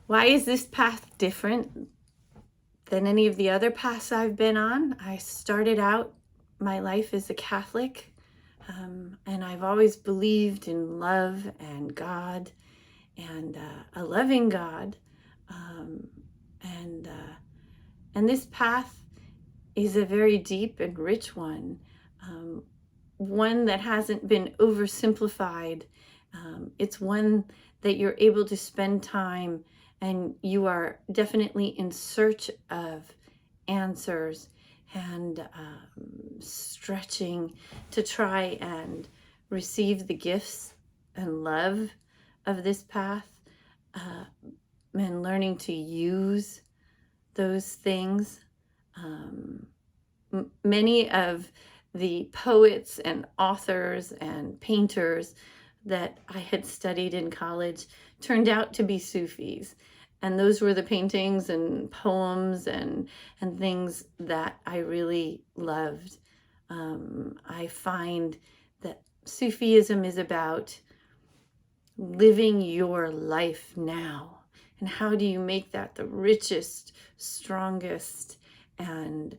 Why is this path different than any of the other paths I've been on? I started out my life as a Catholic, and I've always believed in love and God and a loving God. Um, and, uh, and this path is a very deep and rich one, one that hasn't been oversimplified. It's one that you're able to spend time, and you are definitely in search of answers and stretching to try and receive the gifts and love of this path, and learning to use those things. Many of the poets and authors and painters that I had studied in college turned out to be Sufis. And those were the paintings and poems and things that I really loved. I find that Sufism is about living your life now. And how do you make that the richest, strongest, and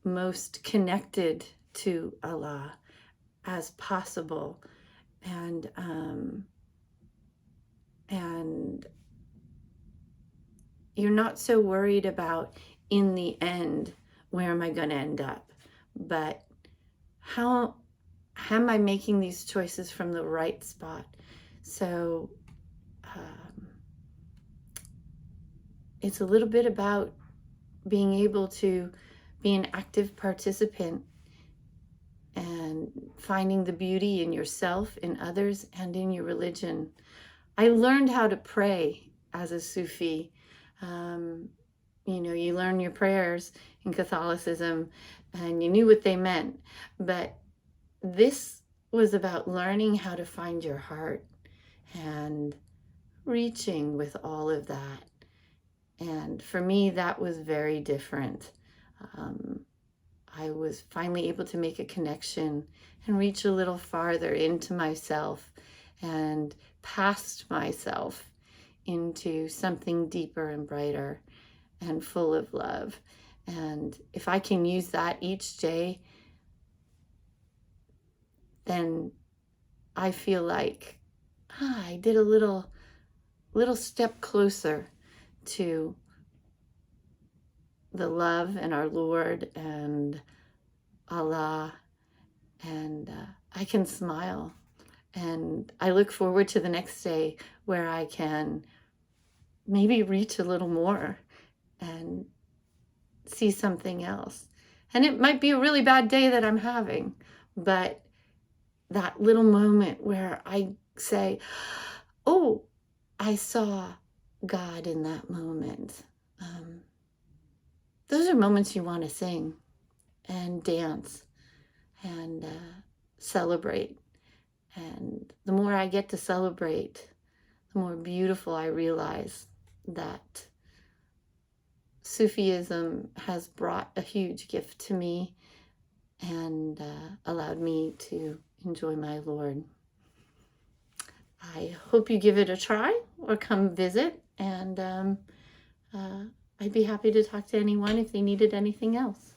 most connected to Allah as possible, and you're not so worried about, in the end, where am I going to end up, but how am I making these choices from the right spot? So it's a little bit about being able to be an active participant and finding the beauty in yourself, in others, and in your religion. I learned how to pray as a Sufi. You learn your prayers in Catholicism and you knew what they meant. But this was about learning how to find your heart and reaching with all of that. And for me, that was very different. I was finally able to make a connection and reach a little farther into myself and past myself into something deeper and brighter and full of love. And if I can use that each day, then I feel like I did a little step closer to the love and our Lord and Allah, and I can smile. And I look forward to the next day where I can maybe reach a little more and see something else. And it might be a really bad day that I'm having, but that little moment where I say, oh, I saw God in that moment. Those are moments you want to sing and dance and celebrate. And the more I get to celebrate, the more beautiful I realize that Sufism has brought a huge gift to me and allowed me to enjoy my Lord. I hope you give it a try or come visit, and I'd be happy to talk to anyone if they needed anything else.